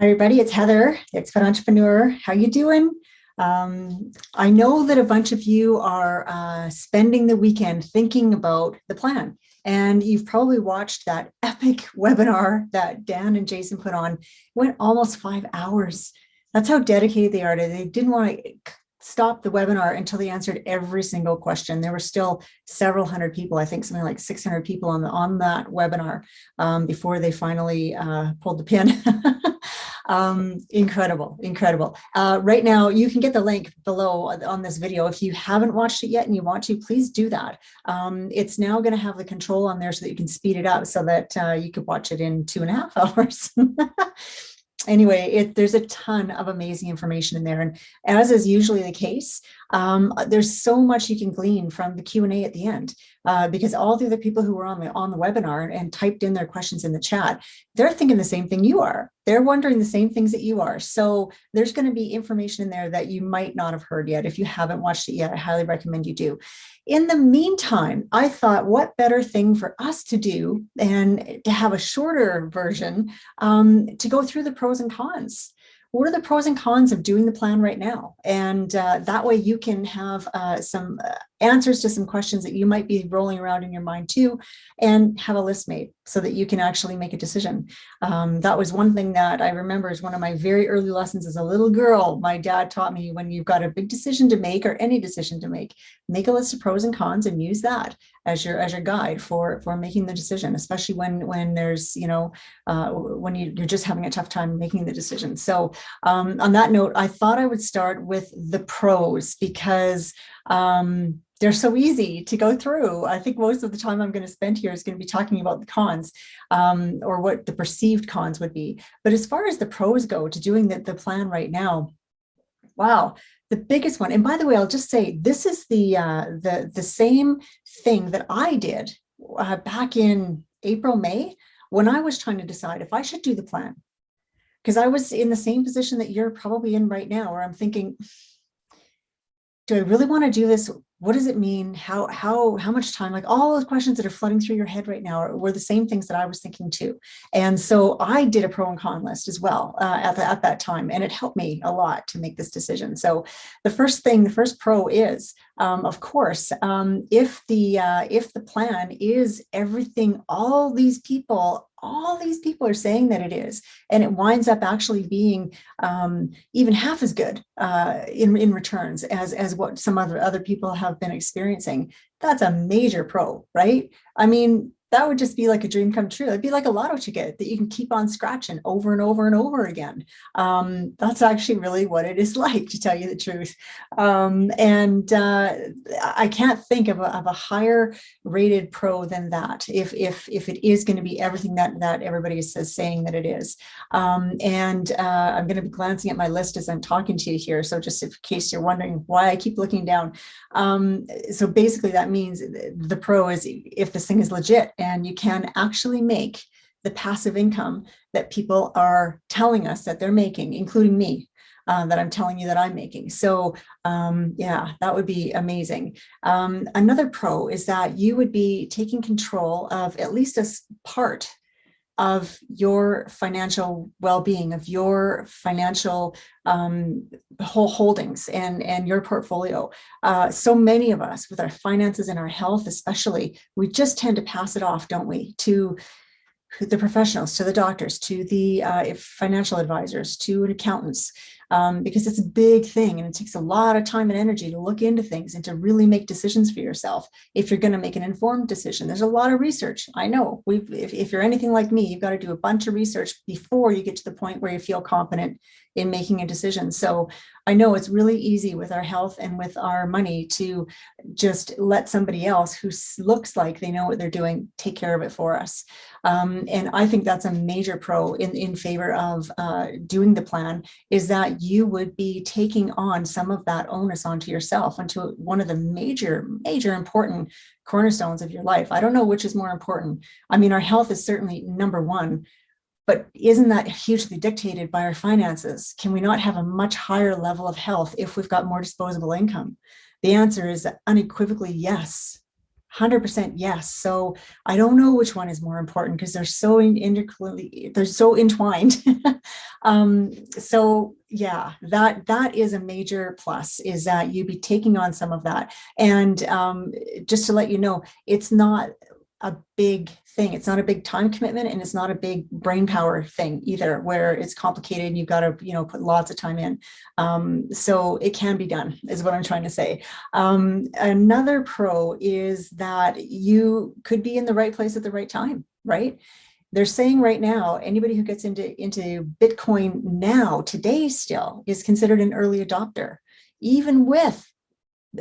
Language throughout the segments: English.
Everybody, it's Heather, the Expert Entrepreneur. How you doing? I know that a bunch of you are spending the weekend thinking about the plan, and you've probably watched that epic webinar that Dan and Jason put on. It went almost 5 hours. That's how dedicated they are. They didn't want to stop the webinar until they answered every single question. There were still several hundred people, I think something like 600 people on that webinar before they finally pulled the pin. Incredible. Right now, you can get the link below on this video. If you haven't watched it yet and you want to, please do that. It's now going to have the control on there so that you can speed it up so that you could watch it in 2.5 hours. Anyway, there's a ton of amazing information in there. And as is usually the case, there's so much you can glean from the Q&A at the end, because all the other people who were on the webinar and typed in their questions in the chat, they're thinking the same thing you are. They're wondering the same things that you are. So there's going to be information in there that you might not have heard yet. If you haven't watched it yet, I highly recommend you do. In the meantime, I thought, what better thing for us to do and to have a shorter version to go through the pros and cons. What are the pros and cons of doing the plan right now? And that way you can have some answers to some questions that you might be rolling around in your mind too, and have a list made so that you can actually make a decision. That was one thing that I remember is one of my very early lessons as a little girl. My dad taught me, when you've got a big decision to make, or any decision to make a list of pros and cons and use that as your guide for making the decision, especially when there's, when you're just having a tough time making the decision. So on that note, I thought I would start with the pros because they're so easy to go through. I think most of the time I'm going to spend here is going to be talking about the cons, or what the perceived cons would be. But as far as the pros go to doing the plan right now, wow, the biggest one. And by the way, I'll just say this is the same thing that I did back in April, May, when I was trying to decide if I should do the plan. Because I was in the same position that you're probably in right now, where I'm thinking, do I really want to do this? What does it mean? How much time? Like all those questions that are flooding through your head right now were the same things that I was thinking too. And so I did a pro and con list as well at that time, and it helped me a lot to make this decision. So the first pro is, of course, if the plan is everything all these people are saying that it is, and it winds up actually being even half as good in returns as what some other people have been experiencing, that's a major pro, right? I mean, that would just be like a dream come true. It'd be like a lotto ticket that you can keep on scratching over and over and over again. That's actually really what it is like, to tell you the truth. And I can't think of a higher rated pro than that, if it is going to be everything that everybody is saying that it is. And I'm going to be glancing at my list as I'm talking to you here. So just in case you're wondering why I keep looking down. So basically that means the pro is if this thing is legit and you can actually make the passive income that people are telling us that they're making, including me, that I'm telling you that I'm making. So yeah, that would be amazing. Another pro is that you would be taking control of at least a part of your financial well-being, of your financial whole holdings and your portfolio. So many of us with our finances and our health especially, we just tend to pass it off, don't we, to the professionals, to the doctors, to the financial advisors, to accountants, because it's a big thing and it takes a lot of time and energy to look into things and to really make decisions for yourself. If you're going to make an informed decision, there's a lot of research. I know if you're anything like me, you've got to do a bunch of research before you get to the point where you feel confident in making a decision. So I know it's really easy with our health and with our money to just let somebody else who looks like they know what they're doing take care of it for us. And I think that's a major pro in favor of doing the plan, is that you would be taking on some of that onus onto yourself, onto one of the major important cornerstones of your life. I don't know which is more important. I mean, our health is certainly number one, but isn't that hugely dictated by our finances? Can we not have a much higher level of health if we've got more disposable income? The answer is unequivocally yes. 100% yes. So I don't know which one is more important because they're so they're so entwined. So yeah, that is a major plus, is that you be taking on some of that. And just to let you know, it's not a big thing. It's not a big time commitment, and it's not a big brain power thing either, where it's complicated and you've got to, put lots of time in. So it can be done, is what I'm trying to say. Another pro is that you could be in the right place at the right time, right? They're saying right now, anybody who gets into Bitcoin now, today still, is considered an early adopter, even with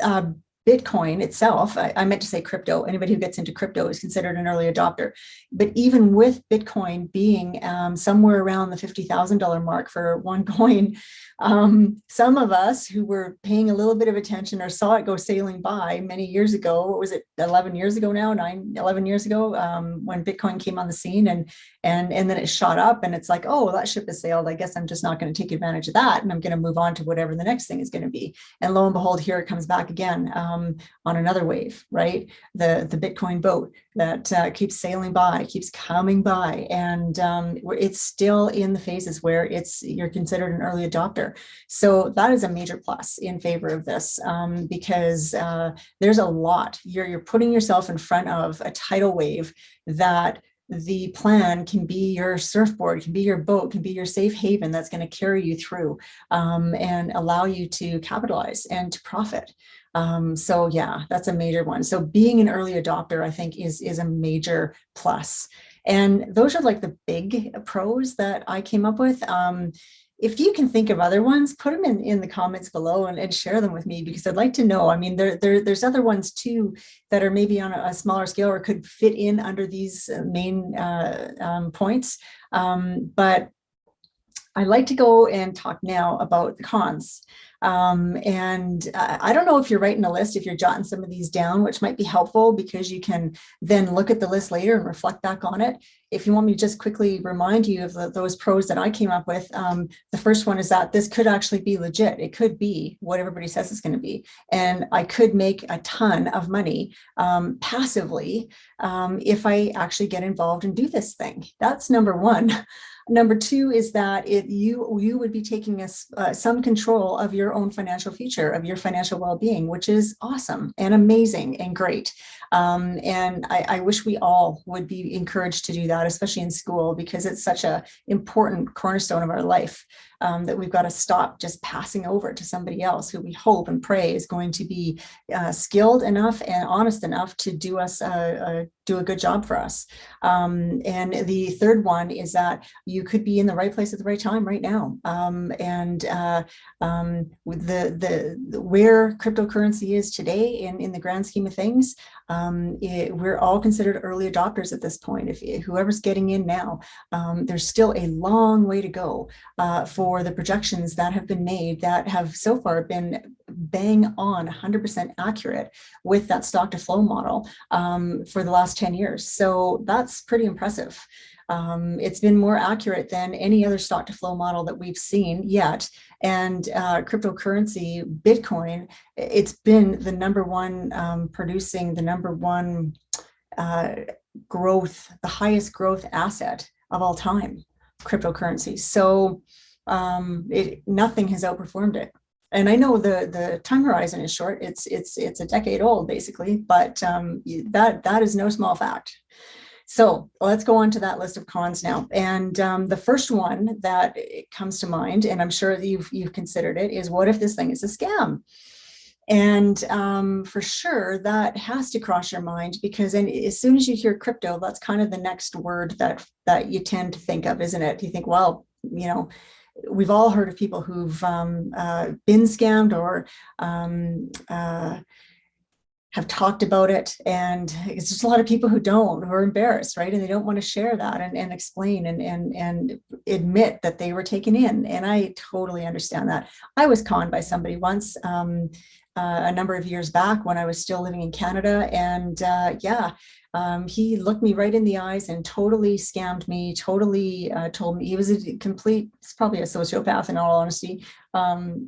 uh, Bitcoin itself. I meant to say crypto. Anybody who gets into crypto is considered an early adopter. But even with Bitcoin being somewhere around the $50,000 mark for one coin, some of us who were paying a little bit of attention or saw it go sailing by many years ago, what was it, 11 years ago now, 11 years ago, when Bitcoin came on the scene, and then it shot up, and it's like, oh, that ship has sailed. I guess I'm just not going to take advantage of that, and I'm going to move on to whatever the next thing is going to be. And lo and behold, here it comes back again on another wave, right? The Bitcoin boat that keeps sailing by, keeps coming by, and it's still in the phases where you're considered an early adopter. So that is a major plus in favor of this, because there's a lot. You're putting yourself in front of a tidal wave that the plan can be your surfboard, can be your boat, can be your safe haven that's going to carry you through, and allow you to capitalize and to profit. So yeah, that's a major one. So being an early adopter, I think, is a major plus. And those are like the big pros that I came up with. If you can think of other ones, put them in the comments below and share them with me, because I'd like to know. I mean, there's other ones too that are maybe on a smaller scale or could fit in under these main points. But I'd like to go and talk now about the cons. And I don't know if you're writing a list, if you're jotting some of these down, which might be helpful, because you can then look at the list later and reflect back on it. If you want me to just quickly remind you of those pros that I came up with, the first one is that this could actually be legit. It could be what everybody says it's going to be. And I could make a ton of money passively if I actually get involved and do this thing. That's number one. Number two is that you would be taking some control of your own financial future, of your financial well-being, which is awesome and amazing and great. And I wish we all would be encouraged to do that, especially in school, because it's such an important cornerstone of our life, that we've got to stop just passing over to somebody else who we hope and pray is going to be skilled enough and honest enough to do a good job for us. And the third one is that you could be in the right place at the right time right now. With where cryptocurrency is today in the grand scheme of things, we're all considered early adopters at this point. If whoever's getting in now, there's still a long way to go for the projections that have been made that have so far been bang on 100% accurate with that stock to flow model for the last 10 years. So that's pretty impressive. It's been more accurate than any other stock to flow model that we've seen yet. And cryptocurrency, Bitcoin, it's been the number one, producing the number one growth, the highest growth asset of all time, cryptocurrency. So nothing has outperformed it. And I know the time horizon is short. It's a decade old, basically, but that is no small fact. So let's go on to that list of cons now. And the first one that comes to mind, and I'm sure that you've considered it, is what if this thing is a scam? And for sure, that has to cross your mind, because as soon as you hear crypto, that's kind of the next word that you tend to think of, isn't it? You think, well, we've all heard of people who've been scammed or have talked about it, and it's just a lot of people who are embarrassed, right? And they don't want to share that and explain and admit that they were taken in. And I totally understand that. I was conned by somebody once, a number of years back when I was still living in Canada, and he looked me right in the eyes and totally scammed me, totally told me he was it's probably a sociopath in all honesty,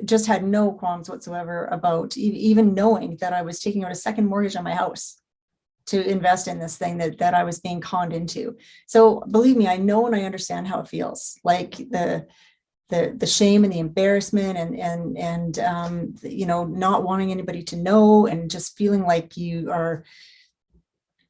just had no qualms whatsoever about even knowing that I was taking out a second mortgage on my house. to invest in this thing that I was being conned into. So believe me, I know and I understand how it feels, like the shame and the embarrassment and you know, not wanting anybody to know and just feeling like you are,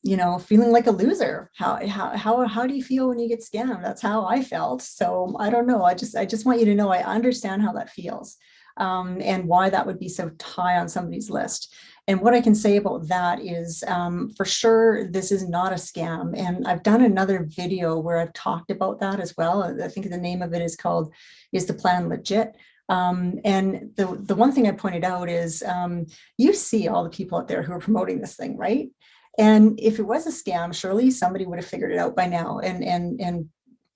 you know, feeling like a loser. How do you feel when you get scammed? That's how I felt. So I don't know. I just want you to know I understand how that feels, and why that would be so high on somebody's list. And what I can say about that is, for sure, this is not a scam. And I've done another video where I've talked about that as well. I think the name of it is called "Is the Plan Legit?" And the one thing I pointed out is, you see all the people out there who are promoting this thing, right? And if it was a scam, surely somebody would have figured it out by now and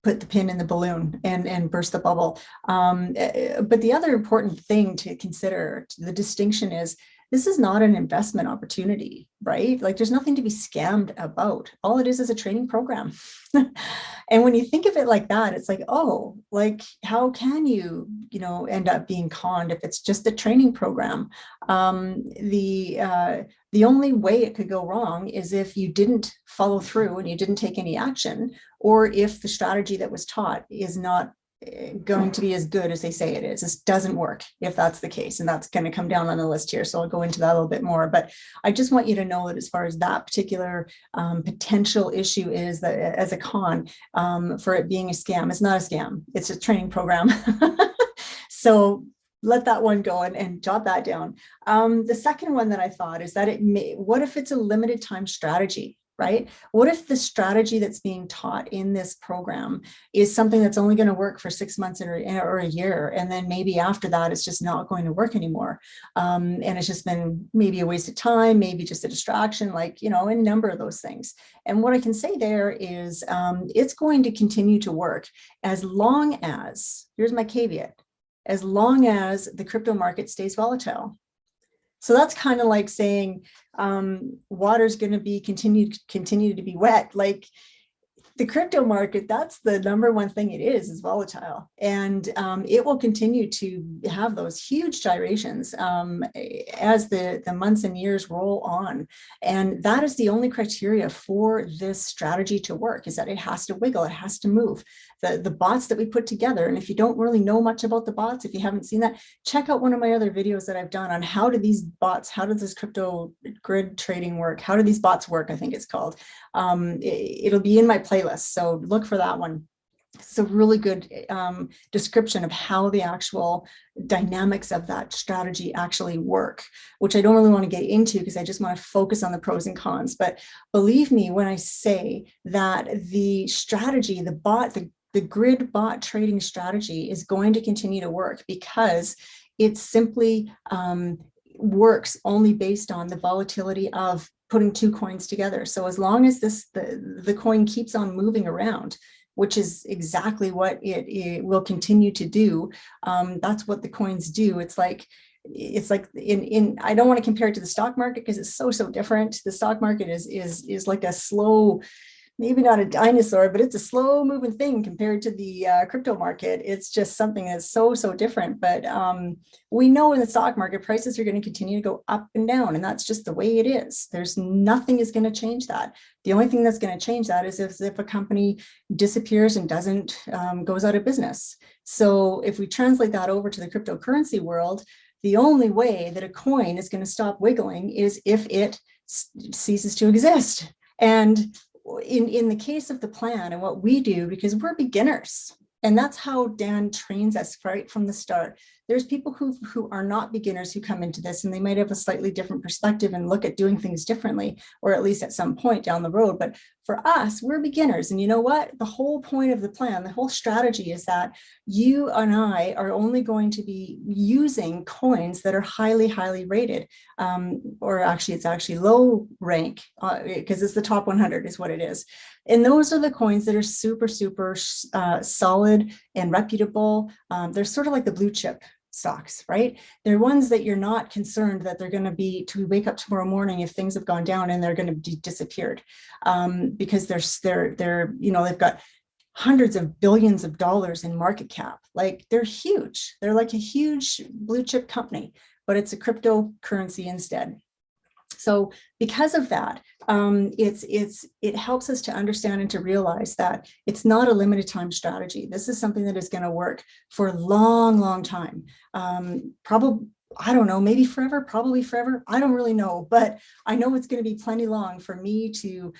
put the pin in the balloon and burst the bubble. But the other important thing to consider, the distinction is, this is not an investment opportunity, right? Like, there's nothing to be scammed about. All it is a training program. And when you think of it like that, it's like, oh, like, how can you, you know, end up being conned if it's just a training program? The only way it could go wrong is if you didn't follow through and you didn't take any action, or if the strategy that was taught is not going to be as good as they say it is. This doesn't work if that's the case, and that's going to come down on the list here. So I'll go into that a little bit more, but I just want you to know that as far as that particular potential issue is, that as a con, for it being a scam, it's not a scam. It's a training program. So let that one go and jot that down. The second one that I thought is that what if it's a limited time strategy? Right? What if the strategy that's being taught in this program is something that's only going to work for 6 months or a year, and then maybe after that it's just not going to work anymore, and it's just been maybe a waste of time, maybe just a distraction, like, you know, a number of those things. And what I can say there is, it's going to continue to work as long as, here's my caveat, as long as the crypto market stays volatile. So that's kind of like saying, water's going to be continue to be wet. Like, the crypto market, that's the number one thing it is volatile. And it will continue to have those huge gyrations as the months and years roll on. And that is the only criteria for this strategy to work, is that it has to wiggle, it has to move. The bots that we put together, and if you don't really know much about the bots, if you haven't seen that, check out one of my other videos that I've done on how do these bots, how does this crypto grid trading work? How do these bots work? I think it's called. It'll be in my playlist, so look for that one. It's a really good description of how the actual dynamics of that strategy actually work, which I don't really want to get into because I just want to focus on the pros and cons. But believe me when I say that the strategy, the grid bot trading strategy is going to continue to work, because it simply works only based on the volatility of putting two coins together. So as long as the coin keeps on moving around, which is exactly what it will continue to do, that's what the coins do. It's like in I don't want to compare it to the stock market because it's so different. The stock market is like a slow, maybe not a dinosaur, but it's a slow moving thing compared to the crypto market. It's just something that's so different. But we know in the stock market, prices are going to continue to go up and down, and that's just the way it is. There's nothing is going to change that. The only thing that's going to change that is if a company disappears and goes out of business. So if we translate that over to the cryptocurrency world, the only way that a coin is going to stop wiggling is if it ceases to exist. And in the case of the plan and what we do, because we're beginners, and that's how Dan trains us right from the start. There's people who are not beginners who come into this, and they might have a slightly different perspective and look at doing things differently, or at least at some point down the road. But for us, we're beginners. And you know what? The whole point of the plan, the whole strategy is that you and I are only going to be using coins that are highly rated, or actually it's actually low rank, because it's the top 100 is what it is. And those are the coins that are super solid and reputable. They're sort of like the blue chip stocks, right? They're ones that you're not concerned that they're going to be, to wake up tomorrow morning if things have gone down and they're going to be disappeared, because they're you know, they've got hundreds of billions of dollars in market cap. Like, they're huge. They're like a huge blue chip company, but it's a cryptocurrency instead. So because of that, it helps us to understand and to realize that it's not a limited time strategy. This is something that is going to work for a long, long time. Probably, I don't know, maybe forever, probably forever. I don't really know, but I know it's going to be plenty long for me to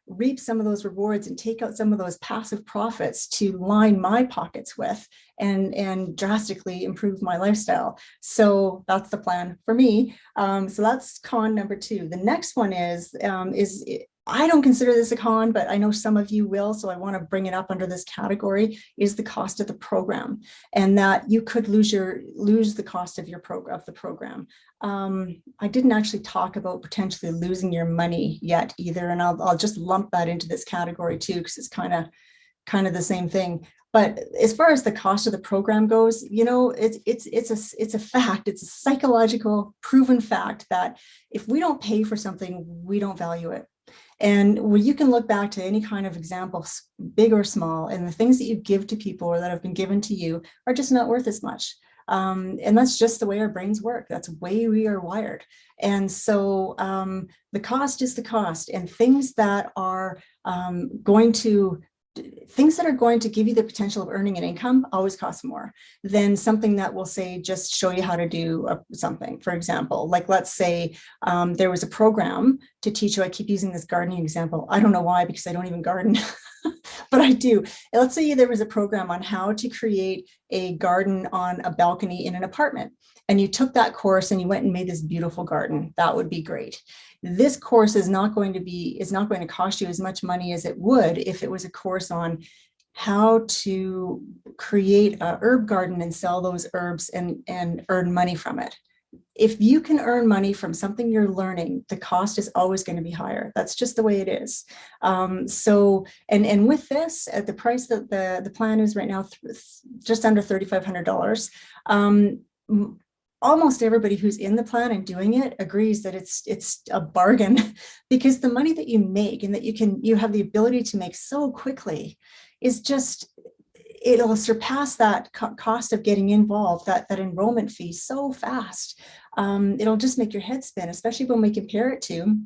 reap some of those rewards and take out some of those passive profits to line my pockets with and drastically improve my lifestyle. So that's the plan for me. So that's con number 2. The next one is I don't consider this a con, but I know some of you will, so I want to bring it up under this category, is the cost of the program, and that you could lose the cost of the program. I didn't actually talk about potentially losing your money yet either, and I'll just lump that into this category too, because it's kind of the same thing. But as far as the cost of the program goes, you know, it's a fact. It's a psychological proven fact that if we don't pay for something, we don't value it. And when you can look back to any kind of example, big or small, and the things that you give to people or that have been given to you are just not worth as much. And that's just the way our brains work. That's the way we are wired. And so the cost is the cost, and things that are going to give you the potential of earning an income always cost more than something that will say just show you how to do something. For example, like let's say there was a program to teach you. I keep using this gardening example. I don't know why, because I don't even garden, but I do. Let's say there was a program on how to create a garden on a balcony in an apartment, and you took that course and you went and made this beautiful garden. That would be great. This course is not going to cost you as much money as it would if it was a course on how to create a herb garden and sell those herbs and earn money from it. If you can earn money from something you're learning, the cost is always going to be higher. That's just the way it is. So with this, at the price that the plan is right now, just under $3,500, almost everybody who's in the plan and doing it agrees that it's a bargain, because the money that you make and that you have the ability to make so quickly is just, it'll surpass that cost of getting involved, that enrollment fee, so fast. It'll just make your head spin, especially when we compare it to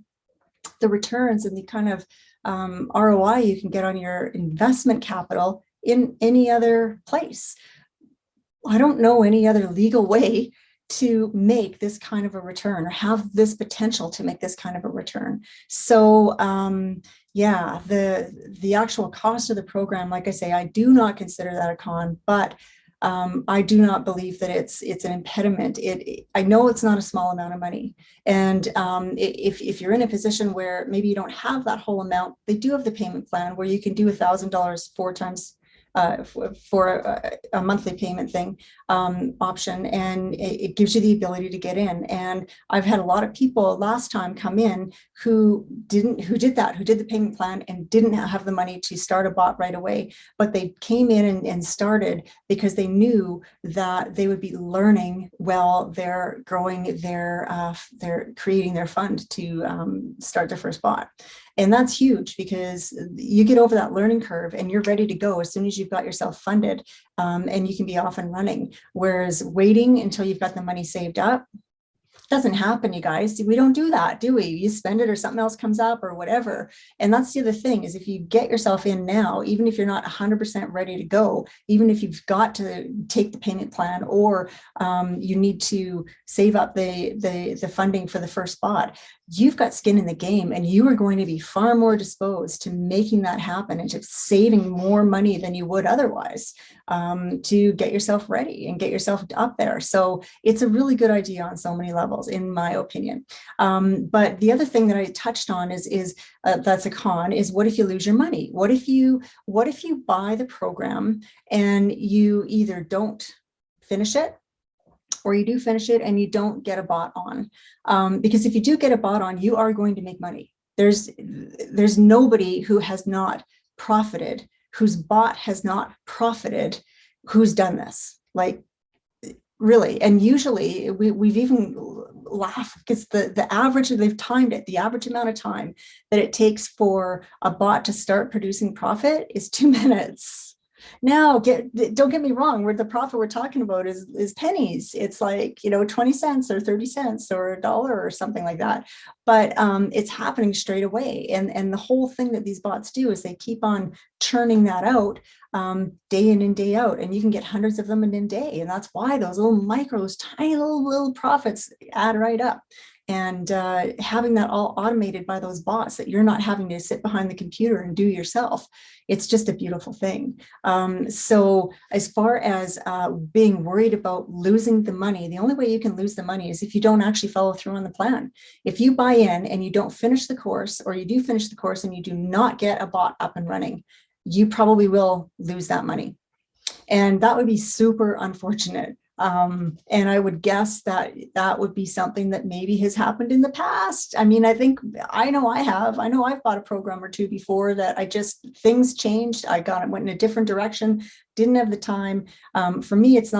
the returns and the kind of ROI you can get on your investment capital in any other place. I don't know any other legal way to make this kind of a return or have this potential to make this kind of a return. So yeah, the actual cost of the program, like I say, I do not consider that a con, but I do not believe that it's an impediment. I know it's not a small amount of money. And if you're in a position where maybe you don't have that whole amount, they do have the payment plan where you can do $1,000 4 times for a monthly payment thing option, and it gives you the ability to get in. And I've had a lot of people last time come in who did the payment plan and didn't have the money to start a bot right away, but they came in and started because they knew that they would be learning while they're growing they're creating their fund to start their first bot. And that's huge, because you get over that learning curve and you're ready to go as soon as you've got yourself funded, and you can be off and running. Whereas waiting until you've got the money saved up doesn't happen, you guys. We don't do that, do we? You spend it or something else comes up or whatever. And that's the other thing, is if you get yourself in now, even if you're not 100% ready to go, even if you've got to take the payment plan, or you need to save up the funding for the first bot, you've got skin in the game, and you are going to be far more disposed to making that happen and to saving more money than you would otherwise, to get yourself ready and get yourself up there. So it's a really good idea on so many levels, in my opinion. But the other thing that I touched on is that's a con, is what if you lose your money? What if you buy the program and you either don't finish it, or you do finish it and you don't get a bot on? Because if you do get a bot on, you are going to make money. There's nobody who has not profited, whose bot has not profited, who's done this. Like, really. And usually we've even laughed, because the average, they've timed it, the average amount of time that it takes for a bot to start producing profit is 2 minutes. Now, don't get me wrong, where the profit we're talking about is pennies. It's like, 20 cents or 30 cents or a dollar or something like that. But it's happening straight away. And the whole thing that these bots do is they keep on churning that out day in and day out. And you can get hundreds of them in a day. And that's why those little micros, tiny little profits add right up. And having that all automated by those bots that you're not having to sit behind the computer and do yourself, it's just a beautiful thing. So as far as being worried about losing the money, the only way you can lose the money is if you don't actually follow through on the plan. If you buy in and you don't finish the course, or you do finish the course and you do not get a bot up and running, you probably will lose that money. And that would be super unfortunate. And I would guess that that would be something that maybe has happened in the past. I mean, I know I've bought a program or two before that things changed. Went in a different direction, didn't have the time. For me, it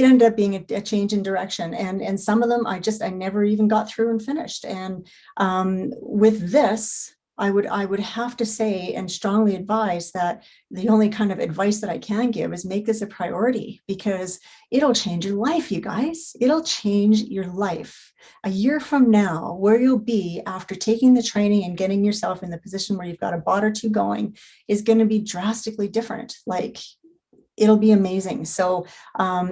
ended up being a change in direction. And some of them, I never even got through and finished. And with this, I would have to say and strongly advise that the only kind of advice that I can give is make this a priority, because it'll change your life, you guys. It'll change your life. A year from now, where you'll be after taking the training and getting yourself in the position where you've got a bot or two going is going to be drastically different. Like, it'll be amazing. So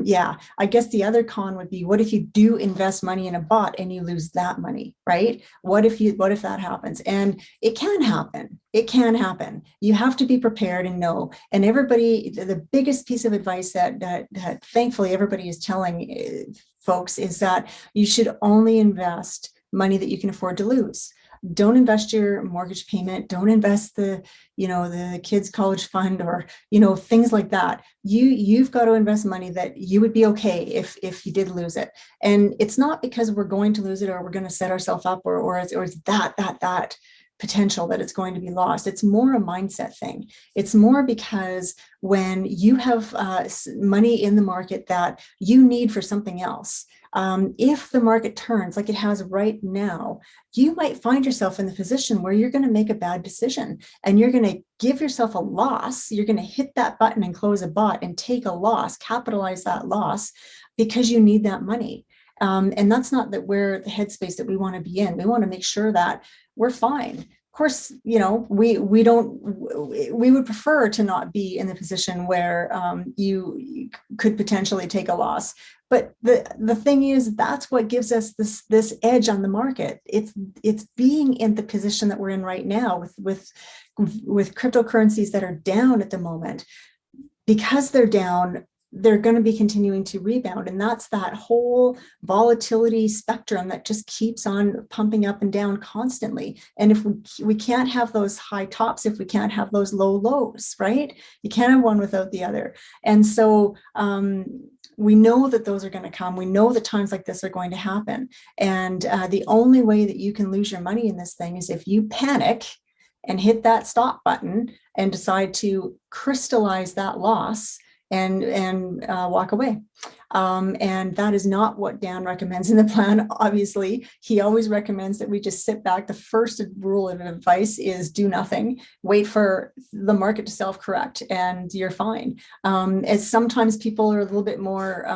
yeah, I guess the other con would be, what if you do invest money in a bot and you lose that money, right? What if that happens? And it can happen. It can happen. You have to be prepared and know. And everybody, the biggest piece of advice that thankfully everybody is telling folks is that you should only invest money that you can afford to lose. Don't invest your mortgage payment. Don't invest the kids' college fund, or, things like that. You've got to invest money that you would be okay if you did lose it. And it's not because we're going to lose it, or we're going to set ourselves up, or it's that potential that it's going to be lost. It's more a mindset thing. It's more because when you have money in the market that you need for something else, if the market turns like it has right now, you might find yourself in the position where you're going to make a bad decision and you're going to give yourself a loss. You're going to hit that button and close a bot and take a loss, capitalize that loss, because you need that money. And that's not the headspace that we want to be in. We want to make sure that we're fine. Of course, we would prefer to not be in the position where you could potentially take a loss. But the thing is, that's what gives us this edge on the market. It's being in the position that we're in right now with cryptocurrencies that are down at the moment. Because they're down, they're going to be continuing to rebound. And that's that whole volatility spectrum that just keeps on pumping up and down constantly. And if we can't have those high tops, if we can't have those low lows, right? You can't have one without the other. And so we know that those are going to come. We know that times like this are going to happen. And the only way that you can lose your money in this thing is if you panic and hit that stop button and decide to crystallize that loss and walk away. And that is not what Dan recommends in the plan. Obviously, he always recommends that we just sit back. The first rule of advice is do nothing, wait for the market to self-correct, and you're fine. As sometimes people are a little bit more,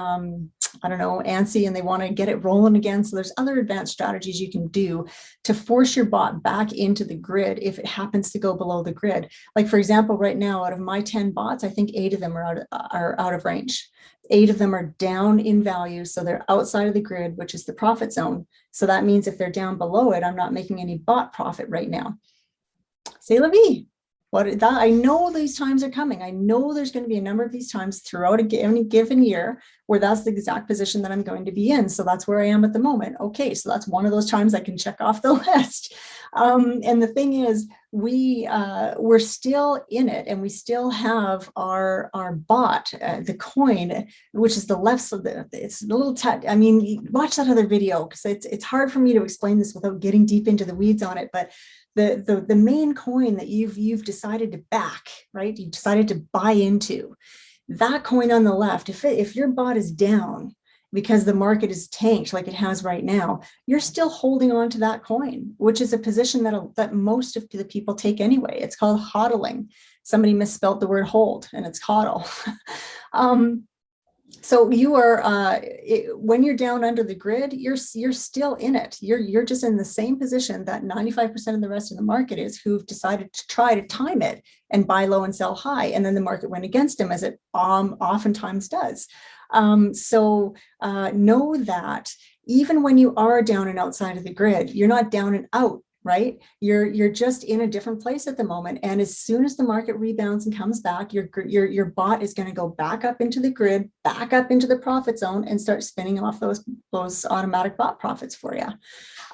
antsy, and they want to get it rolling again. So there's other advanced strategies you can do to force your bot back into the grid if it happens to go below the grid. Like, for example, right now, out of my 10 bots, I think 8 of them are out of range. 8 of them are down in value. So they're outside of the grid, which is the profit zone. So that means if they're down below it, I'm not making any bot profit right now. C'est la vie. I know these times are coming. I know there's going to be a number of these times throughout any given year where that's the exact position that I'm going to be in. So that's where I am at the moment. Okay, so that's one of those times I can check off the list. And the thing is, we're still in it, and we still have our bot, the coin, which is the left. So it's a little watch that other video, because it's hard for me to explain this without getting deep into the weeds on it. But the main coin that you've decided to back, right? You decided to buy into, that coin on the left. If your bot is down because the market is tanked like it has right now, you're still holding on to that coin, which is a position that most of the people take anyway. It's called hodling. Somebody misspelled the word hold, and it's hodl. So you are when you're down under the grid, you're still in it. You're just in the same position that 95% of the rest of the market is, who've decided to try to time it and buy low and sell high, and then the market went against them, as it oftentimes does. So know that even when you are down and outside of the grid, you're not down and out. Right? You're just in a different place at the moment. And as soon as the market rebounds and comes back, your bot is going to go back up into the grid, back up into the profit zone, and start spinning off those automatic bot profits for you.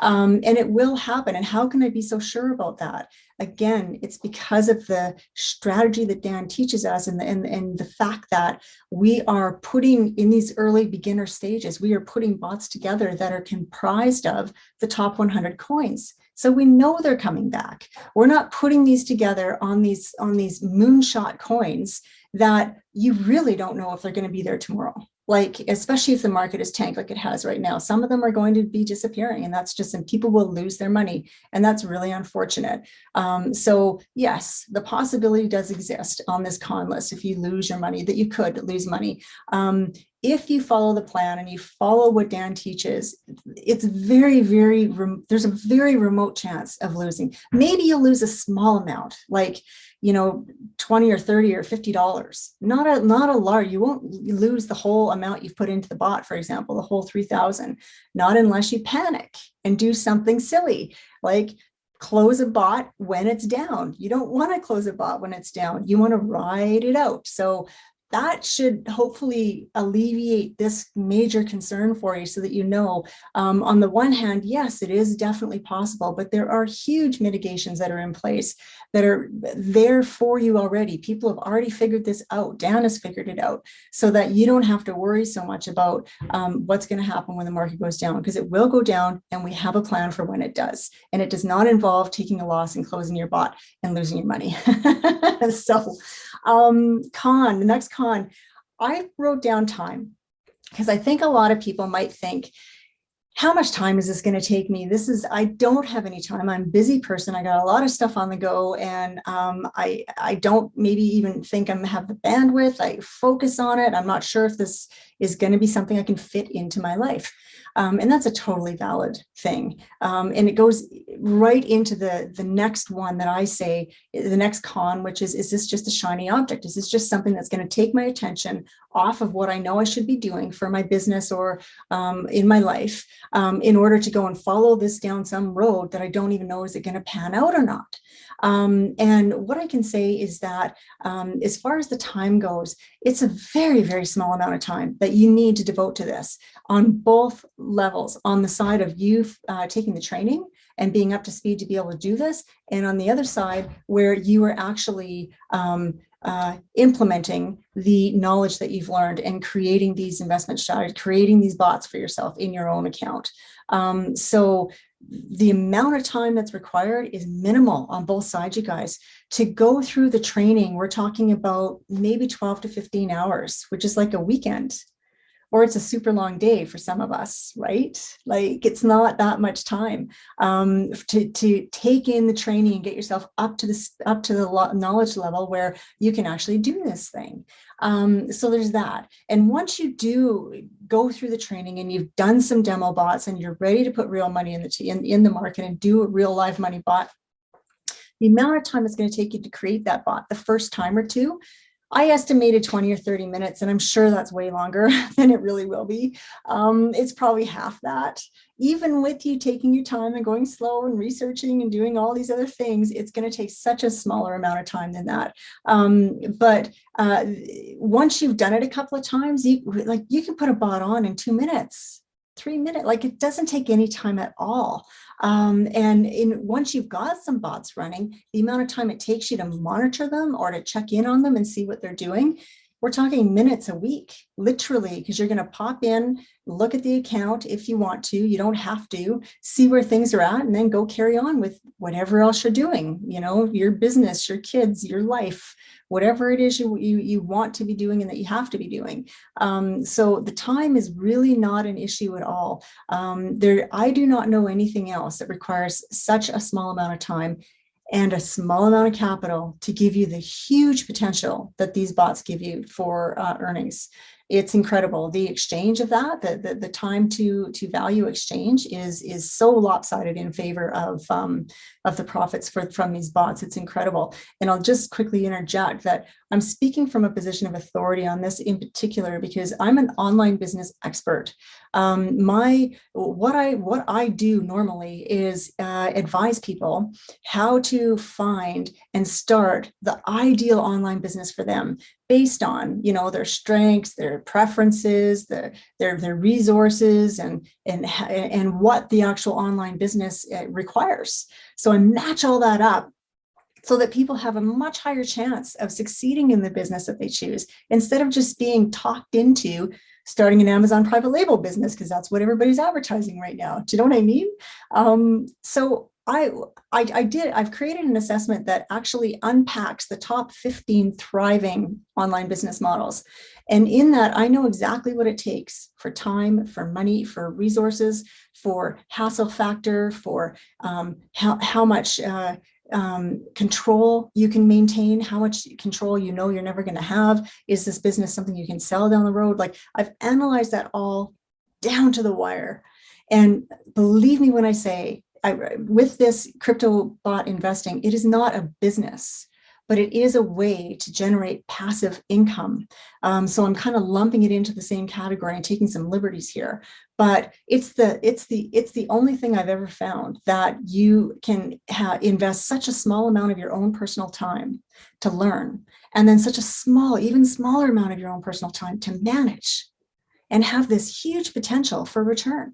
And it will happen. And how can I be so sure about that? Again, it's because of the strategy that Dan teaches us, and the fact that we are putting, in these early beginner stages, we are putting bots together that are comprised of the top 100 coins. So we know they're coming back. We're not putting these together on these moonshot coins that you really don't know if they're going to be there tomorrow. Like, especially if the market is tanked like it has right now, some of them are going to be disappearing, and and people will lose their money, and that's really unfortunate. So yes, the possibility does exist on this con list, if you lose your money, that you could lose money. If you follow the plan and you follow what Dan teaches, it's there's a very remote chance of losing. Maybe you'll lose a small amount, like, $20 or $30 or $50. Not a large, you won't lose the whole amount you've put into the bot, for example, the whole 3,000, not unless you panic and do something silly, like close a bot when it's down. You don't want to close a bot when it's down. You want to ride it out. So that should hopefully alleviate this major concern for you, so that on the one hand, yes, it is definitely possible, but there are huge mitigations that are in place that are there for you already. People have already figured this out. Dan has figured it out, so that you don't have to worry so much about what's going to happen when the market goes down, because it will go down, and we have a plan for when it does. And it does not involve taking a loss and closing your bot and losing your money. So the next con, I wrote down time, because I think a lot of people might think, how much time is this going to take me? I don't have any time. I'm a busy person. I got a lot of stuff on the go, and I don't maybe even think I have the bandwidth. I focus on it. I'm not sure if this is going to be something I can fit into my life. And that's a totally valid thing. And it goes right into the next one that I say, the next con, which is this just a shiny object? Is this just something that's going to take my attention off of what I know I should be doing for my business or in my life, in order to go and follow this down some road that I don't even know, is it going to pan out or not? And what I can say is that as far as the time goes, it's a very, very small amount of time that you need to devote to this on both levels, on the side of you taking the training and being up to speed to be able to do this, and on the other side where you are actually implementing the knowledge that you've learned and creating these investment strategies, creating these bots for yourself in your own account. So the amount of time that's required is minimal on both sides, you guys. To go through the training, we're talking about maybe 12 to 15 hours, which is like a weekend, or it's a super long day for some of us, right? Like, it's not that much time to take in the training and get yourself up to the knowledge level where you can actually do this thing. So there's that. And once you do go through the training and you've done some demo bots and you're ready to put real money in the market and do a real live money bot, the amount of time it's going to take you to create that bot the first time or two, I estimated 20 or 30 minutes, and I'm sure that's way longer than it really will be. It's probably half that. Even with you taking your time and going slow and researching and doing all these other things, it's going to take such a smaller amount of time than that. But once you've done it a couple of times, you can put a bot on in 2 minutes, 3 minutes. Like, it doesn't take any time at all. And once you've got some bots running, the amount of time it takes you to monitor them or to check in on them and see what they're doing we're talking minutes a week, literally, because you're going to pop in, look at the account if you want to. You don't have to, see where things are at, and then go carry on with whatever else you're doing, your business, your kids, your life, whatever it is you want to be doing and that you have to be doing. So the time is really not an issue at all. I do not know anything else that requires such a small amount of time and a small amount of capital to give you the huge potential that these bots give you for earnings. It's incredible. The exchange of that, the time to value exchange is so lopsided in favor of the profits from these bots. It's incredible. And I'll just quickly interject that I'm speaking from a position of authority on this in particular because I'm an online business expert. What I do normally is advise people how to find and start the ideal online business for them based on their strengths, their preferences, their resources, and what the actual online business requires. So I match all that up so that people have a much higher chance of succeeding in the business that they choose, instead of just being talked into starting an Amazon private label business, because that's what everybody's advertising right now. Do you know what I mean? So I've created an assessment that actually unpacks the top 15 thriving online business models. And in that, I know exactly what it takes for time, for money, for resources, for hassle factor, for how much control you can maintain, how much control you're never going to have. Is this business something you can sell down the road? Like, I've analyzed that all down to the wire. And believe me when I say, with this crypto bot investing, it is not a business, but it is a way to generate passive income. So I'm kind of lumping it into the same category and taking some liberties here. But it's the only thing I've ever found that you can invest such a small amount of your own personal time to learn, and then such a even smaller amount of your own personal time to manage, and have this huge potential for return,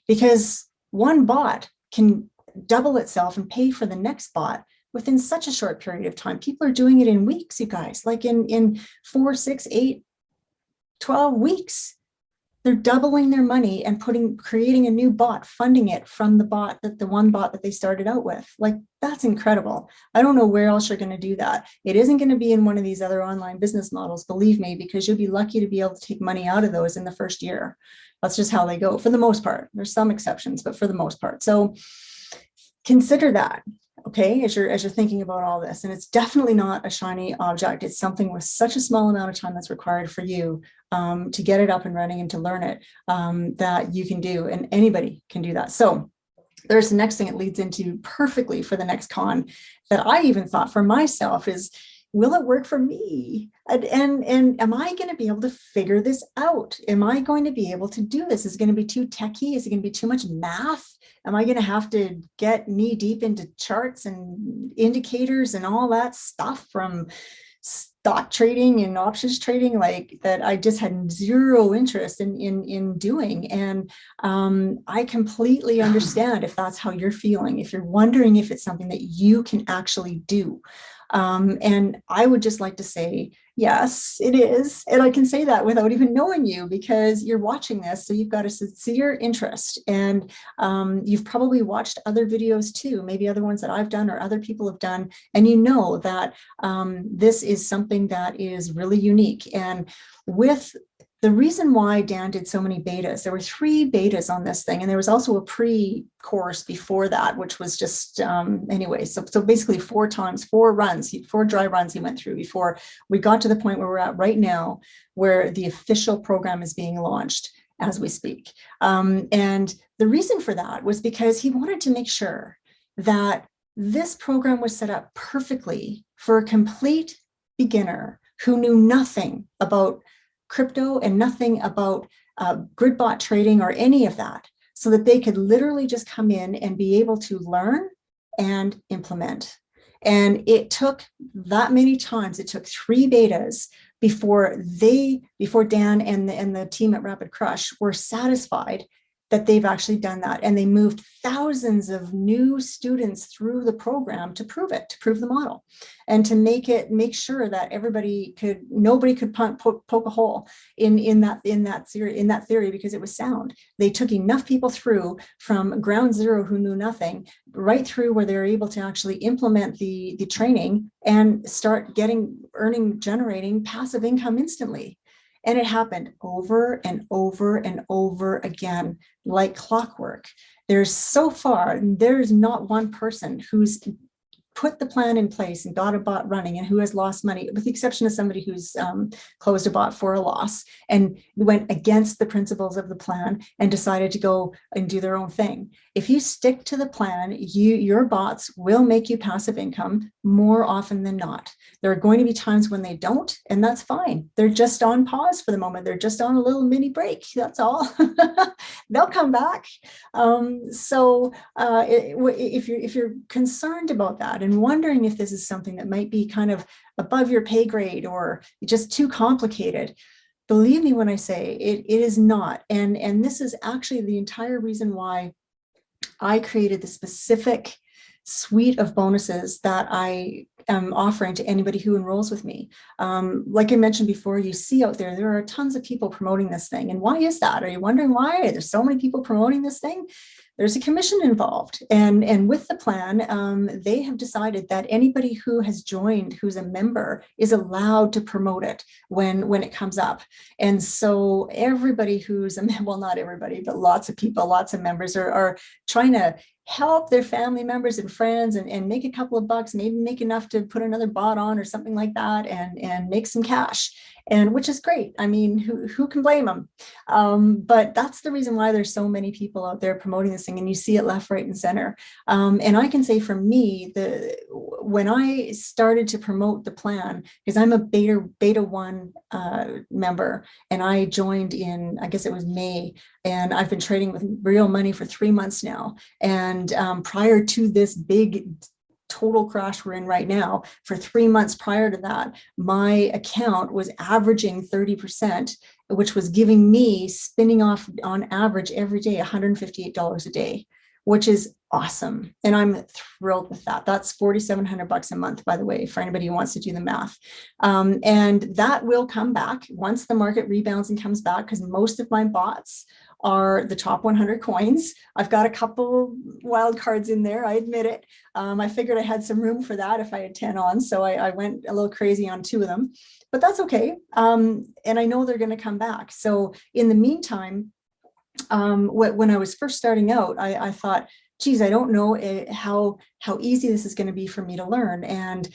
because one bot can double itself and pay for the next bot within such a short period of time. People are doing it in weeks, you guys, like in 4, 6, 8, 12 weeks. They're doubling their money and creating a new bot, funding it from the one bot that they started out with. Like, that's incredible. I don't know where else you're going to do that. It isn't going to be in one of these other online business models, believe me, because you'll be lucky to be able to take money out of those in the first year. That's just how they go for the most part. There's some exceptions, but for the most part. So consider that, okay, as you're thinking about all this. And it's definitely not a shiny object. It's something with such a small amount of time that's required for you to get it up and running and to learn it, that you can do, and anybody can do that. So there's the next thing it leads into perfectly for the next con that I even thought for myself is, will it work for me? And am I going to be able to figure this out? Am I going to be able to do this? Is it going to be too techy? Is it going to be too much math? Am I going to have to get knee deep into charts and indicators and all that stuff from stock trading and options trading, like that I just had zero interest in doing? And I completely understand if that's how you're feeling, if you're wondering if it's something that you can actually do. And I would just like to say, yes, it is. And I can say that without even knowing you, because you're watching this. So you've got a sincere interest, and you've probably watched other videos too, maybe other ones that I've done or other people have done. And you know that this is something that is really unique. And with the reason why Dan did so many betas, there were 3 betas on this thing. And there was also a pre-course before that, which was just, anyway, so basically 4 dry runs he went through before we got to the point where we're at right now, where the official program is being launched as we speak. And the reason for that was because he wanted to make sure that this program was set up perfectly for a complete beginner who knew nothing about crypto and nothing about grid bot trading or any of that, so that they could literally just come in and be able to learn and implement. And it took that many times. It took 3 betas before Dan and the team at Rapid Crush were satisfied that they've actually done that. And they moved thousands of new students through the program to prove it, to prove the model, and to make sure that nobody could poke a hole in that theory, because it was sound. They took enough people through from ground zero who knew nothing, right through where they're able to actually implement the training and start generating passive income instantly. And it happened over and over and over again, like clockwork. There's not one person who's put the plan in place and got a bot running and who has lost money, with the exception of somebody who's closed a bot for a loss and went against the principles of the plan and decided to go and do their own thing. If you stick to the plan, your bots will make you passive income more often than not. There are going to be times when they don't, and that's fine. They're just on pause for the moment. They're just on a little mini break. That's all. They'll come back. If you're concerned about that and wondering if this is something that might be kind of above your pay grade or just too complicated, believe me when I say it is not. And this is actually the entire reason why I created the specific suite of bonuses that I am offering to anybody who enrolls with me. Like I mentioned before, you see out there are tons of people promoting this thing. And why is that? Are you wondering why there's so many people promoting this thing? There's a commission involved. And with the plan, they have decided that anybody who has joined, who's a member, is allowed to promote it when it comes up. And so everybody who's a member, well, not everybody, but lots of people, lots of members are trying to help their family members and friends and make a couple of bucks, maybe make enough to put another bot on or something like that and make some cash, and which is great. I mean, who can blame them? But that's the reason why there's so many people out there promoting this thing, and you see it left, right, and center. And I can say for me, when I started to promote the plan, because I'm a beta 1 member, and I joined in, I guess it was May, and I've been trading with real money for 3 months now. And prior to this big total crash we're in right now, for 3 months prior to that, my account was averaging 30%, which was giving me, spinning off on average every day, $158 a day, which is awesome. And I'm thrilled with that. That's $4,700 a month, by the way, for anybody who wants to do the math. And that will come back once the market rebounds and comes back, because most of my bots are the top 100 coins. I've got a couple wild cards in there, I admit it. I figured I had some room for that if I had 10 on, so I went a little crazy on 2 of them, but that's okay. And I know they're going to come back. So in the meantime, when I was first starting out, I thought, geez, I don't know how easy this is going to be for me to learn. And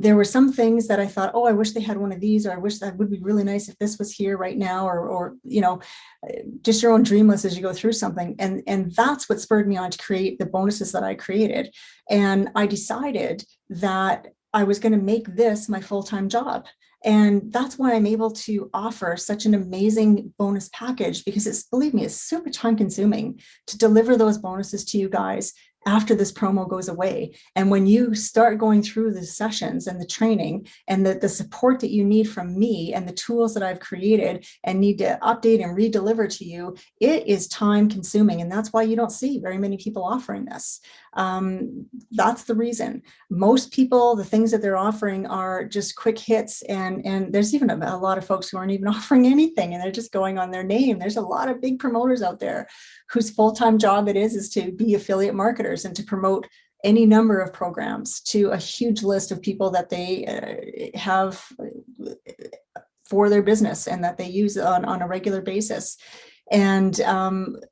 there were some things that I thought, oh, I wish they had one of these, or I wish that would be really nice if this was here right now, or just your own dream list as you go through something. And that's what spurred me on to create the bonuses that I created. And I decided that I was going to make this my full-time job. And that's why I'm able to offer such an amazing bonus package, because believe me, it's super time consuming to deliver those bonuses to you guys after this promo goes away. And when you start going through the sessions and the training and the support that you need from me and the tools that I've created and need to update and re-deliver to you, it is time consuming. And that's why you don't see very many people offering this. That's the reason. Most people, the things that they're offering are just quick hits. And there's even a lot of folks who aren't even offering anything, and they're just going on their name. There's a lot of big promoters out there whose full-time job it is to be affiliate marketers and to promote any number of programs to a huge list of people that they have for their business and that they use on a regular basis. And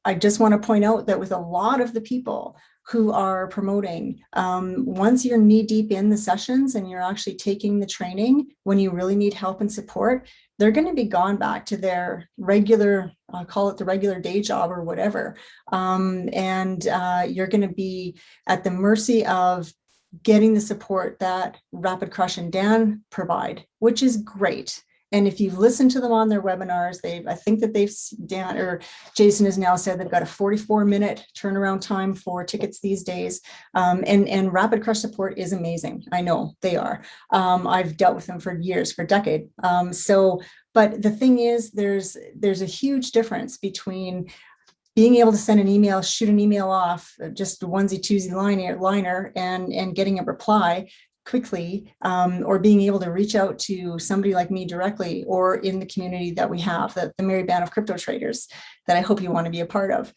I just want to point out that with a lot of the people who are promoting, once you're knee deep in the sessions and you're actually taking the training when you really need help and support, they're going to be gone back to their regular, I'll call it the regular day job or whatever. And you're going to be at the mercy of getting the support that Rapid Crush and Dan provide, which is great. And if you've listened to them on their webinars, I think that Dan or Jason has now said they've got a 44-minute turnaround time for tickets these days. And Rapid Crush support is amazing. I know they are. I've dealt with them for years, for a decade. But the thing is, there's a huge difference between being able to send an email, shoot an email off, just a onesie twosie liner, and getting a reply quickly, or being able to reach out to somebody like me directly, or in the community that we have, the Merry Band of Crypto Traders, that I hope you want to be a part of,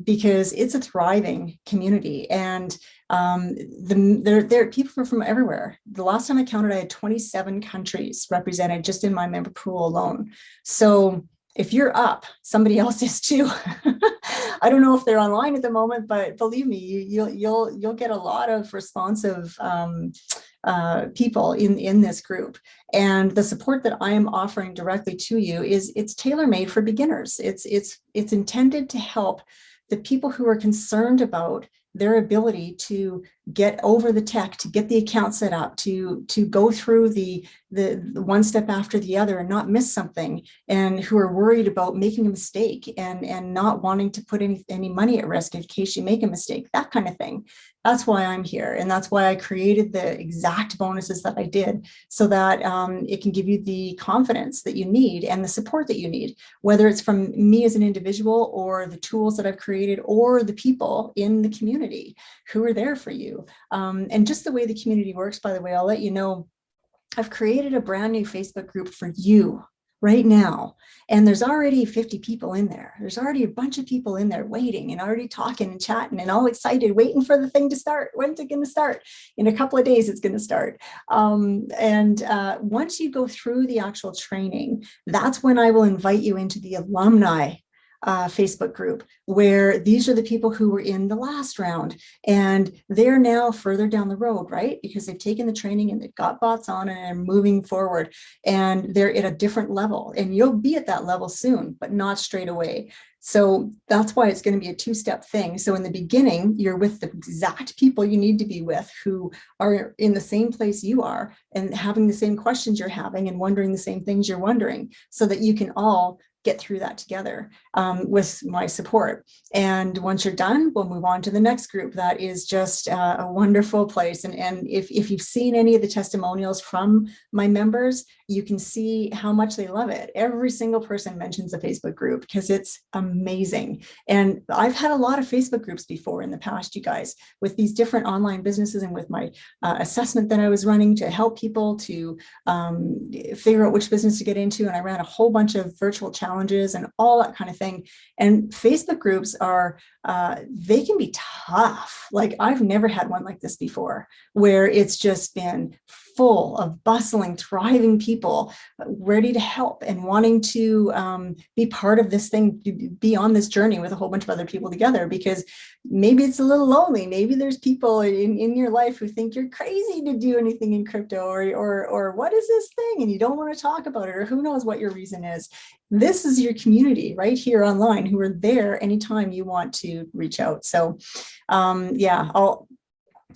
because it's a thriving community. And there are people from everywhere. The last time I counted, I had 27 countries represented just in my member pool alone. So if you're up, somebody else is too. I don't know if they're online at the moment, but believe me, you'll get a lot of responsive people in this group. And the support that I am offering directly to you it's tailor-made for beginners. It's intended to help the people who are concerned about their ability to get over the tech, to get the account set up, to go through the one step after the other and not miss something, and who are worried about making a mistake and not wanting to put any money at risk in case you make a mistake, that kind of thing. That's why I'm here. And that's why I created the exact bonuses that I did, so that it can give you the confidence that you need and the support that you need, whether it's from me as an individual, or the tools that I've created, or the people in the community who are there for you. And just the way the community works, by the way, I'll let you know, I've created a brand new Facebook group for you right now. And there's already 50 people in there. There's already a bunch of people in there waiting and already talking and chatting and all excited, waiting for the thing to start. When's it going to start? In a couple of days, it's going to start. Once you go through the actual training, that's when I will invite you into the alumni Facebook group, where these are the people who were in the last round, and they're now further down the road, right? Because they've taken the training and they've got bots on and are moving forward, and they're at a different level, and you'll be at that level soon, but not straight away. So that's why it's going to be a two-step thing. So in the beginning, you're with the exact people you need to be with, who are in the same place you are and having the same questions you're having and wondering the same things you're wondering, so that you can all get through that together with my support. And once you're done, we'll move on to the next group. That is just a wonderful place. And if you've seen any of the testimonials from my members, you can see how much they love it. Every single person mentions the Facebook group because it's amazing. And I've had a lot of Facebook groups before in the past, you guys, with these different online businesses, and with my assessment that I was running to help people to figure out which business to get into. And I ran a whole bunch of virtual challenges and all that kind of thing. And Facebook groups are, they can be tough. Like, I've never had one like this before, where it's just been full of bustling, thriving people ready to help and wanting to be part of this thing, be on this journey with a whole bunch of other people together. Because maybe it's a little lonely. Maybe there's people in your life who think you're crazy to do anything in crypto, or what is this thing? And you don't want to talk about it, or who knows what your reason is. This is your community right here online, who are there anytime you want to reach out. So yeah, I'll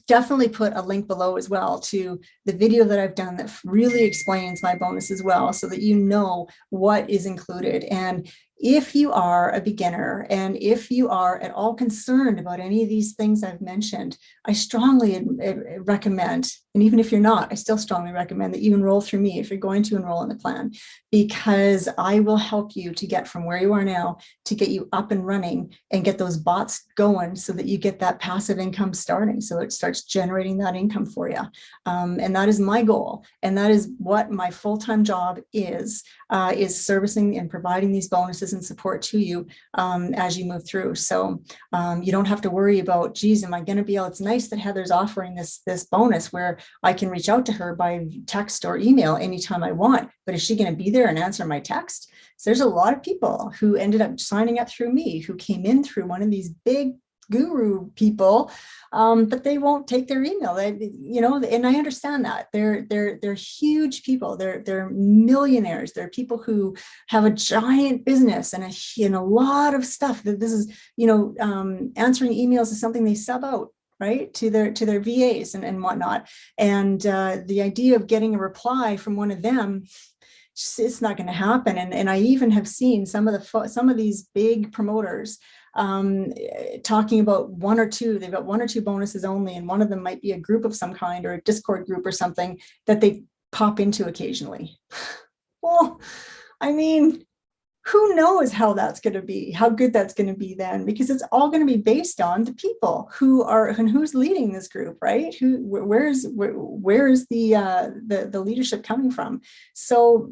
definitely put a link below as well to the video that I've done that really explains my bonus as well, so that you know what is included. And if you are a beginner, and if you are at all concerned about any of these things I've mentioned, I strongly recommend, and even if you're not, I still strongly recommend that you enroll through me if you're going to enroll in the plan, because I will help you to get from where you are now to get you up and running and get those bots going, so that you get that passive income starting, so it starts generating that income for you. And that is my goal. And that is what my full-time job is servicing and providing these bonuses and support to you as you move through. So you don't have to worry about, geez, am I going to be able, it's nice that Heather's offering this bonus where I can reach out to her by text or email anytime I want, but is she going to be there and answer my text? So there's a lot of people who ended up signing up through me, who came in through one of these big guru people, but they won't take their email. And I understand that they're huge people. They're millionaires. They're people who have a giant business and a lot of stuff. That this is, answering emails is something they sub out, right, to their VAs and whatnot. And the idea of getting a reply from one of them, it's not going to happen. And I even have seen some of these big promoters talking about they've got one or two bonuses only, and one of them might be a group of some kind, or a Discord group or something that they pop into occasionally. Well, I mean, who knows how that's going to be, how good that's going to be then, because it's all going to be based on the people who are, and who's leading this group, right? Where is the leadership coming from? So,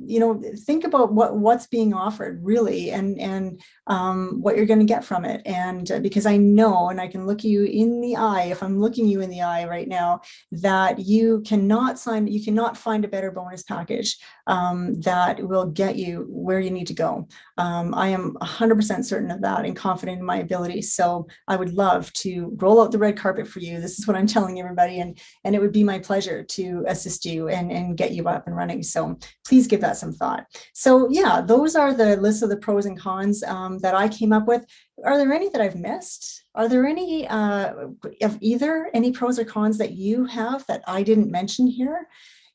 think about what's being offered really, and what you're going to get from it. And because I know, and I can look you in the eye, if I'm looking you in the eye right now, that you cannot find a better bonus package that will get you where you need to go. I am 100% certain of that and confident in my abilities. So I would love to roll out the red carpet for you. This is what I'm telling everybody. And it would be my pleasure to assist you and get you up and running. So please give that some thought. So yeah, those are the list of the pros and cons that I came up with. Are there any that I've missed? Are there any any pros or cons that you have that I didn't mention here?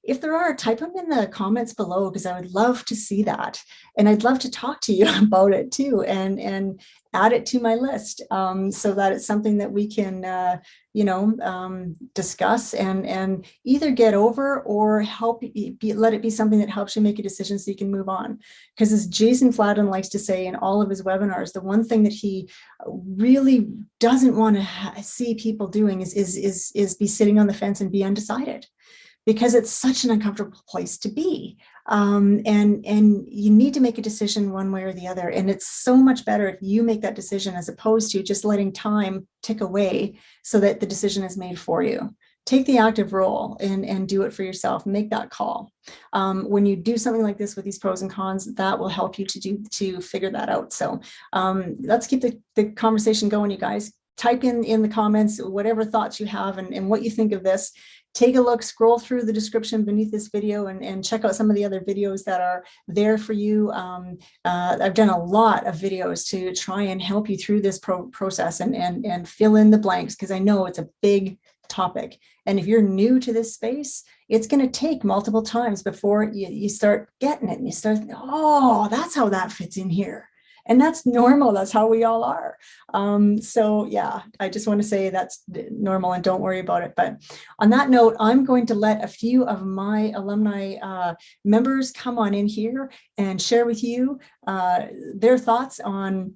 If there are, type them in the comments below, because I would love to see that. And I'd love to talk to you about it too, and add it to my list, so that it's something that we can, discuss and either get over or let it be something that helps you make a decision so you can move on. Because as Jason Fladden likes to say in all of his webinars, the one thing that he really doesn't want to see people doing is be sitting on the fence and be undecided, because it's such an uncomfortable place to be. And you need to make a decision one way or the other. And it's so much better if you make that decision as opposed to just letting time tick away so that the decision is made for you. Take the active role and do it for yourself. Make that call. When you do something like this with these pros and cons, that will help you to figure that out. So let's keep the conversation going, you guys. Type in the comments whatever thoughts you have and what you think of this. Take a look, scroll through the description beneath this video and check out some of the other videos that are there for you. I've done a lot of videos to try and help you through this process and fill in the blanks, because I know it's a big topic. And if you're new to this space, it's going to take multiple times before you start getting it and you start, oh, that's how that fits in here. And that's normal. That's how we all are. So yeah, I just want to say that's normal and don't worry about it. But on that note, I'm going to let a few of my alumni members come on in here and share with you their thoughts on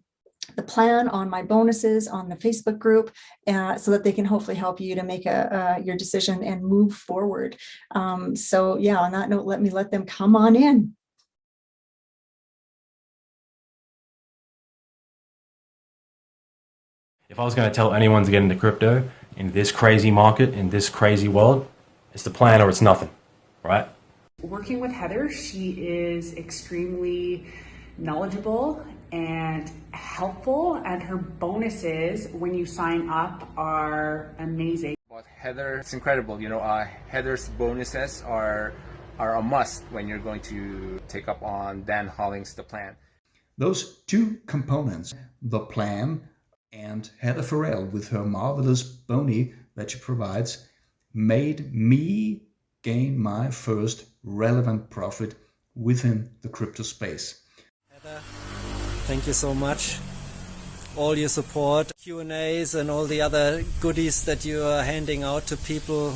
the plan, on my bonuses, on the Facebook group, so that they can hopefully help you to make your decision and move forward. So yeah, on that note, let them come on in. If I was going to tell anyone to get into crypto in this crazy market, in this crazy world, it's the plan or it's nothing, right? Working with Heather, she is extremely knowledgeable and helpful, and her bonuses when you sign up are amazing. About Heather, it's incredible. Heather's bonuses are a must when you're going to take up on Dan Hollings' The Plan. Those two components, the plan and Heather Farrell with her marvelous boni that she provides, made me gain my first relevant profit within the crypto space. Heather, thank you so much. All your support, Q&As and all the other goodies that you are handing out to people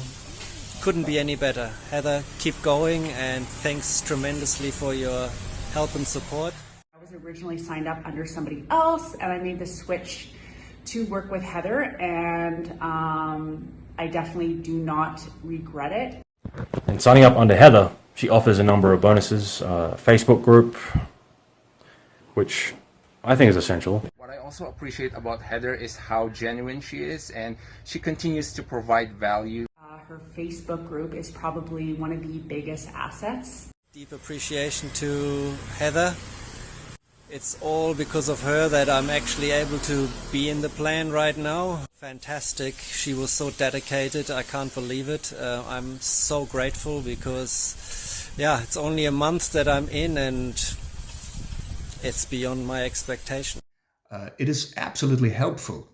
couldn't be any better. Heather, keep going, and thanks tremendously for your help and support. I was originally signed up under somebody else, and I made the switch to work with Heather, and I definitely do not regret it. And signing up under Heather, she offers a number of bonuses, Facebook group, which I think is essential. What I also appreciate about Heather is how genuine she is, and she continues to provide value. Her Facebook group is probably one of the biggest assets. Deep appreciation to Heather. It's all because of her that I'm actually able to be in the plan right now. Fantastic. She was so dedicated. I can't believe it. I'm so grateful because, yeah, it's only a month that I'm in and it's beyond my expectation. It is absolutely helpful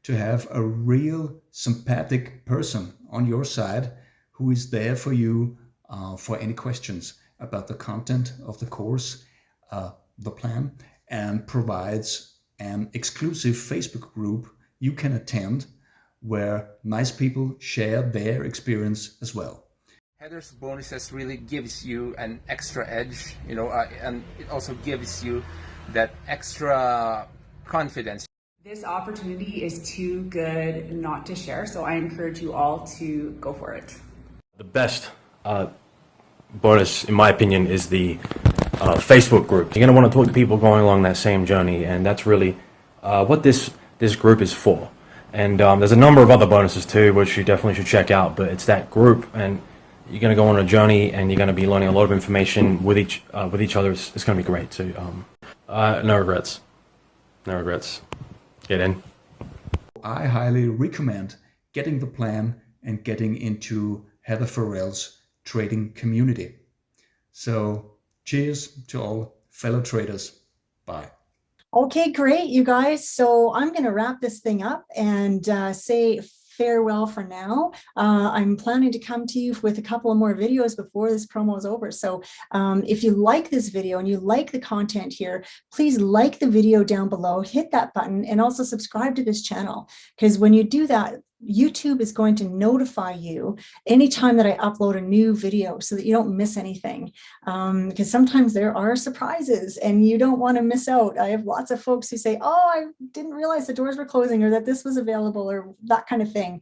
to have a real sympathetic person on your side who is there for you for any questions about the content of the course, the plan, and provides an exclusive Facebook group you can attend where nice people share their experience as well. Heather's bonuses really gives you an extra edge, and it also gives you that extra confidence. This opportunity is too good not to share, so I encourage you all to go for it. The best bonus, in my opinion, is the Facebook group. You're going to want to talk to people going along that same journey, and that's really what this group is for. And there's a number of other bonuses too, which you definitely should check out, but it's that group, and you're going to go on a journey, and you're going to be learning a lot of information with each other. It's going to be great. So no regrets. No regrets. Get in. I highly recommend getting the plan and getting into Heather Farrell's trading community. So cheers to all fellow traders. Bye. Okay, great, you guys. So I'm going to wrap this thing up and say farewell for now. I'm planning to come to you with a couple of more videos before this promo is over. So if you like this video and you like the content here, please like the video down below, hit that button, and also subscribe to this channel. Because when you do that, YouTube is going to notify you anytime that I upload a new video so that you don't miss anything. Because sometimes there are surprises and you don't want to miss out. I have lots of folks who say, oh, I didn't realize the doors were closing or that this was available or that kind of thing.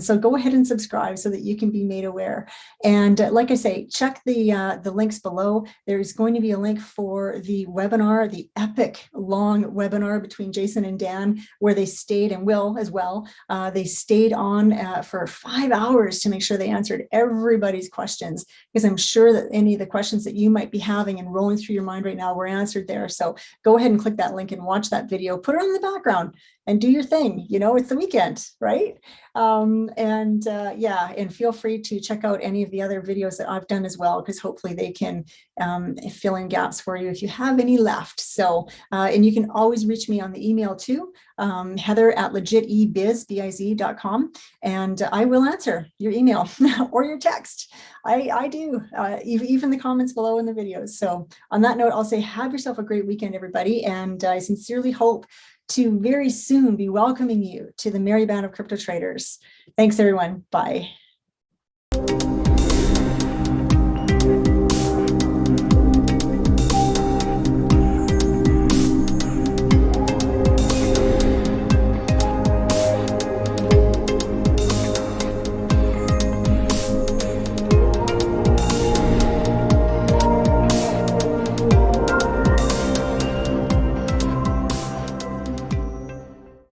So go ahead and subscribe so that you can be made aware. And like I say, check the links below. There's going to be a link for the webinar, the epic long webinar between Jason and Dan, where they stayed, and Will as well. They stayed on for 5 hours to make sure they answered everybody's questions, because I'm sure that any of the questions that you might be having and rolling through your mind right now were answered there. So go ahead and click that link and watch that video, put it on the background and do your thing. You know, it's the weekend, right? Yeah, and feel free to check out any of the other videos that I've done as well, because hopefully they can fill in gaps for you if you have any left. So, and you can always reach me on the email too, heather@legitebizz.com, and I will answer your email or your text. I do, even the comments below in the videos. So on that note, I'll say have yourself a great weekend, everybody, and I sincerely hope to very soon be welcoming you to the merry band of crypto traders. Thanks, everyone. Bye.